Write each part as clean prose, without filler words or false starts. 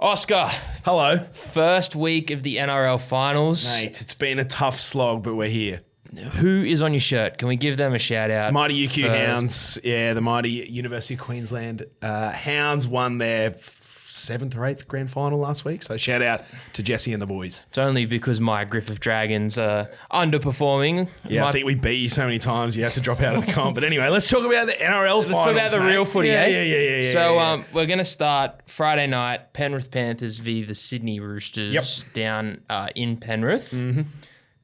Oscar, Hello. first week of the NRL Finals. Mate, it's been a tough slog, but we're here. Who is on your shirt? Can we give them a shout out? Mighty UQ first? Hounds. Yeah, the mighty University of Queensland Hounds won their 7th or 8th grand final last week. So shout out to Jesse and the boys. It's only because my Griffith Dragons are underperforming. Yeah, I think we beat you so many times you have to drop out of the comp. But anyway, let's talk about the NRL Finals. Let's talk about the real footy, yeah, eh? Yeah. So we're going to start Friday night, Penrith Panthers v the Sydney Roosters down in Penrith. Mm-hmm.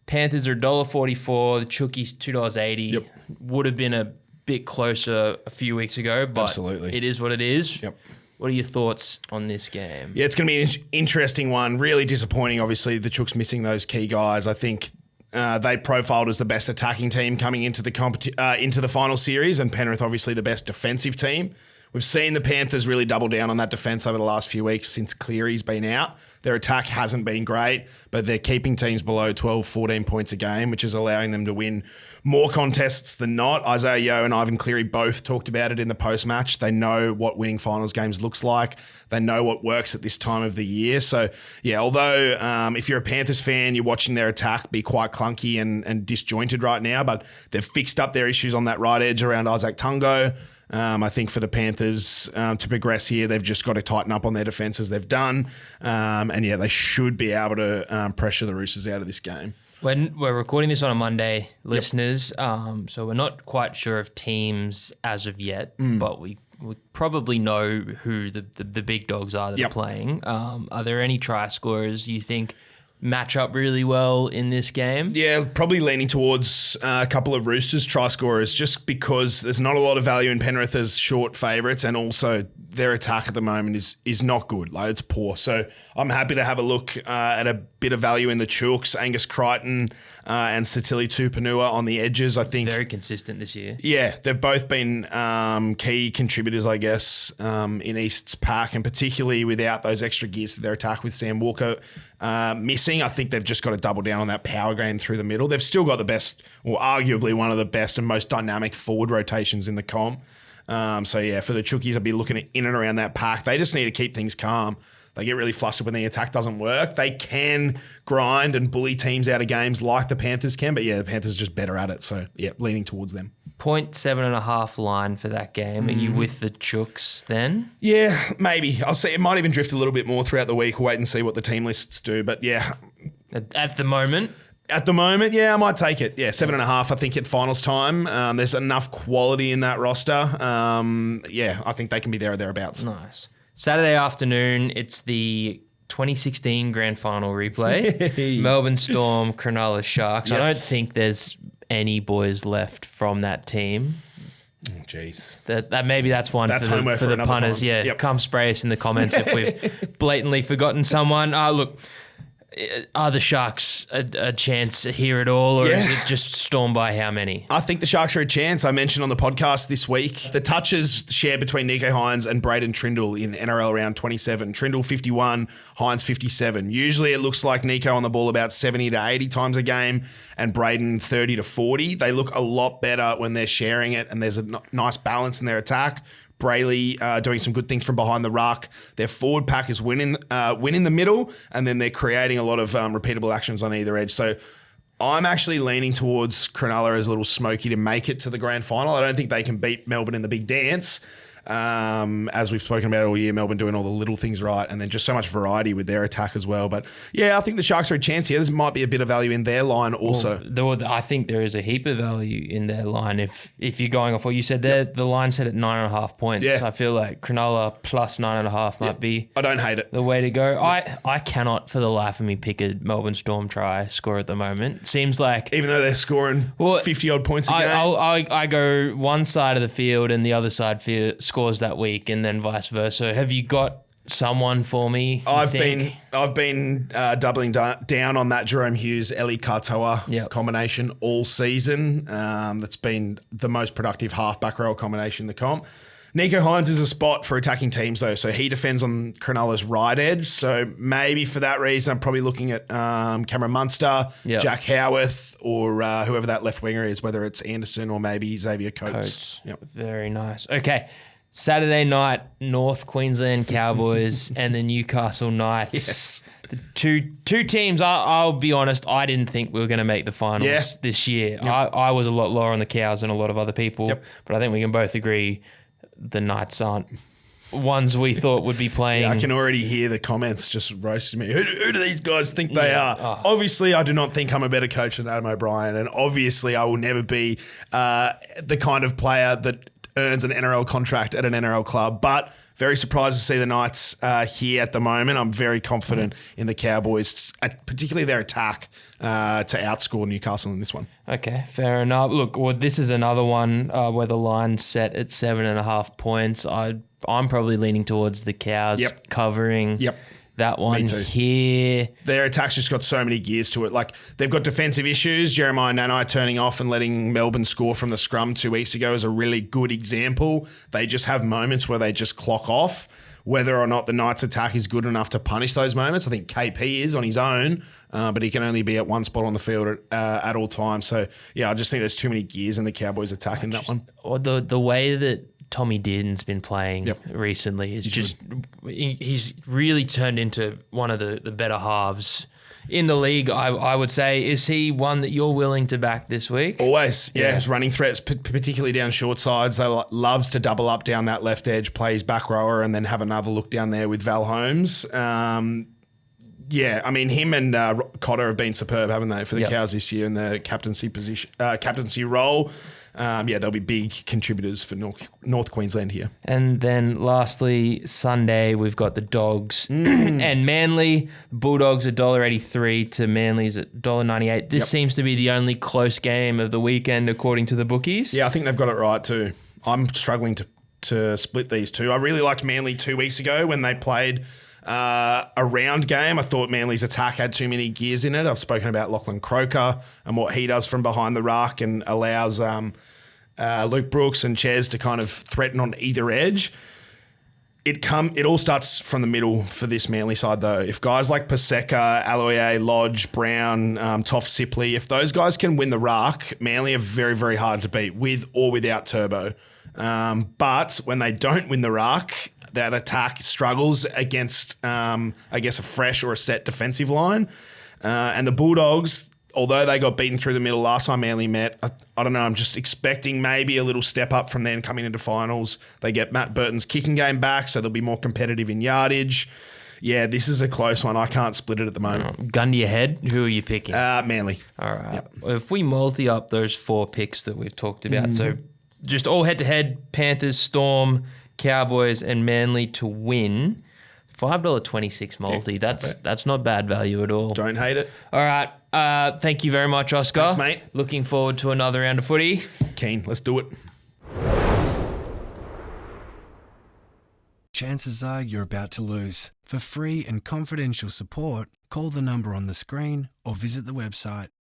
Panthers are $1.44, the Chookies $2.80. Yep. Would have been a bit closer a few weeks ago, but Absolutely. It is what it is. Yep. What are your thoughts on this game? Yeah, it's going to be an interesting one. Really disappointing, obviously, the Chooks missing those key guys. I think they profiled as the best attacking team coming into the into the final series, and Penrith obviously the best defensive team. We've seen the Panthers really double down on that defence over the last few weeks since Cleary's been out. Their attack hasn't been great, but they're keeping teams below 12, 14 points a game, which is allowing them to win more contests than not. Isaiah Yeo and Ivan Cleary both talked about it in the post-match. They know what winning finals games looks like. They know what works at this time of the year. So, yeah, although if you're a Panthers fan, you're watching their attack be quite clunky and disjointed right now, but they've fixed up their issues on that right edge around Isaac Tungo. I think for the Panthers to progress here, they've just got to tighten up on their defence as they've done. And yeah, they should be able to pressure the Roosters out of this game. When we're recording this on a Monday, listeners, so we're not quite sure of teams as of yet, but we probably know who the big dogs are that are playing. Are there any try scorers you think match up really well in this game? Yeah, probably leaning towards a couple of Roosters try scorers just because there's not a lot of value in Penrith as short favourites, and also their attack at the moment is not good. Like, it's poor. So I'm happy to have a look at a bit of value in the Chooks, Angus Crichton and Satili Tupanua on the edges. I think very consistent this year. Yeah, they've both been key contributors, I guess, in East's pack, and particularly without those extra gears to their attack with Sam Walker missing. I think they've just got to double down on that power game through the middle. They've still got the best, or arguably one of the best and most dynamic forward rotations in the comp. So yeah, for the Chookies, I'd be looking at in and around that pack. They just need to keep things calm. They get really flustered when the attack doesn't work. They can grind and bully teams out of games like the Panthers can, but yeah, the Panthers are just better at it. So yeah, leaning towards them. 7.5 line for that game. Are you with the Chooks then? Yeah, maybe. I'll see. It might even drift a little bit more throughout the week. We'll wait and see what the team lists do. But yeah. At the moment? At the moment, yeah, I might take it. Yeah, 7.5, I think, at finals time. There's enough quality in that roster. Yeah, I think they can be there or thereabouts. Nice. Saturday afternoon, it's the 2016 grand final replay. Melbourne Storm, Cronulla Sharks. Yes. I don't think there's any boys left from that team. Oh, jeez. That maybe that's one for the punters. Time. Yeah, come spray us in the comments if we've blatantly forgotten someone. Look, are the Sharks a chance here at all, or is it just Storm by how many? I think the Sharks are a chance. I mentioned on the podcast this week, the touches shared between Nico Hines and Braden Trindle in NRL round 27. Trindle 51, Hines 57. Usually it looks like Nico on the ball about 70 to 80 times a game and Braden 30 to 40. They look a lot better when they're sharing it, and there's a nice balance in their attack. Brayley doing some good things from behind the ruck. Their forward pack is winning the middle, and then they're creating a lot of repeatable actions on either edge. So I'm actually leaning towards Cronulla as a little smoky to make it to the grand final. I don't think they can beat Melbourne in the big dance. As we've spoken about all year, Melbourne doing all the little things right, and then just so much variety with their attack as well. But yeah, I think the Sharks are a chance here. There might be a bit of value in their line also. Well, I think there is a heap of value in their line. If you're going off what you said there, the line set at 9.5 points. Yeah. I feel like Cronulla plus 9.5 might be. I don't hate it. The way to go. I cannot for the life of me pick a Melbourne Storm try score at the moment. Seems like even though they're scoring 50 odd points a game. I go one side of the field and the other side scores that week, and then vice versa. Have you got someone for me? I've been doubling down on that Jerome Hughes Ellie Katoa combination all season. That's been the most productive halfback row combination in the comp. Nico Hines is a spot for attacking teams though, so he defends on Cronulla's right edge. So maybe for that reason, I'm probably looking at Cameron Munster, Jack Howarth, or whoever that left winger is, whether it's Anderson or maybe Xavier Coates. Very nice. Okay. Saturday night, North Queensland Cowboys and the Newcastle Knights. Yes. The two teams, I'll be honest, I didn't think we were going to make the finals this year. Yep. I was a lot lower on the Cows than a lot of other people, but I think we can both agree the Knights aren't ones we thought would be playing. Yeah, I can already hear the comments just roasting me. Who do these guys think they are? Oh. Obviously, I do not think I'm a better coach than Adam O'Brien, and obviously I will never be the kind of player that earns an NRL contract at an NRL club, but very surprised to see the Knights here at the moment. I'm very confident in the Cowboys, particularly their attack, to outscore Newcastle in this one. Okay, fair enough. Look, well, this is another one where the line's set at 7.5 points. I'm probably leaning towards the Cows covering that one here. Their attack's just got so many gears to it. Like, they've got defensive issues. Jeremiah Nanai turning off and letting Melbourne score from the scrum 2 weeks ago is a really good example. They just have moments where they just clock off. Whether or not the Knights' attack is good enough to punish those moments, I think KP is on his own, but he can only be at one spot on the field at all times. So, yeah, I just think there's too many gears in the Cowboys' attack in that one. Or the way that Tommy Dearden's been playing recently is he's really turned into one of the better halves in the league, I would say. Is he one that you're willing to back this week? Always, yeah. His running threats, particularly down short sides, they loves to double up down that left edge, play his back rower, and then have another look down there with Val Holmes. Yeah, I mean, him and Cotter have been superb, haven't they, for the Cows this year in the captaincy role. They'll be big contributors for North Queensland here. And then lastly, Sunday, we've got the Dogs and Manly. Bulldogs $1.83 to Manly's at $1.98. This seems to be the only close game of the weekend, according to the bookies. Yeah, I think they've got it right too. I'm struggling to split these two. I really liked Manly 2 weeks ago when they played a round game. I thought Manly's attack had too many gears in it. I've spoken about Lachlan Croker and what he does from behind the ruck and allows Luke Brooks and Ches to kind of threaten on either edge. It all starts from the middle for this Manly side, though. If guys like Paseka, Aloiai, Lodge, Brown, Toff Sipley, if those guys can win the ruck, Manly are very, very hard to beat with or without Turbo. But when they don't win the ruck, that attack struggles against, I guess, a fresh or a set defensive line. And the Bulldogs, although they got beaten through the middle last time Manly met, I don't know, I'm just expecting maybe a little step up from then coming into finals. They get Matt Burton's kicking game back, so they'll be more competitive in yardage. Yeah, this is a close one. I can't split it at the moment. Gun to your head, who are you picking? Manly. All right. Yep. If we multi up those 4 picks that we've talked about, so just all head-to-head, Panthers, Storm, Cowboys and Manly to win, $5.26 multi. That's not bad value at all. Don't hate it. All right. Thank you very much, Oscar. Thanks, mate. Looking forward to another round of footy. Keen. Let's do it. Chances are you're about to lose. For free and confidential support, call the number on the screen or visit the website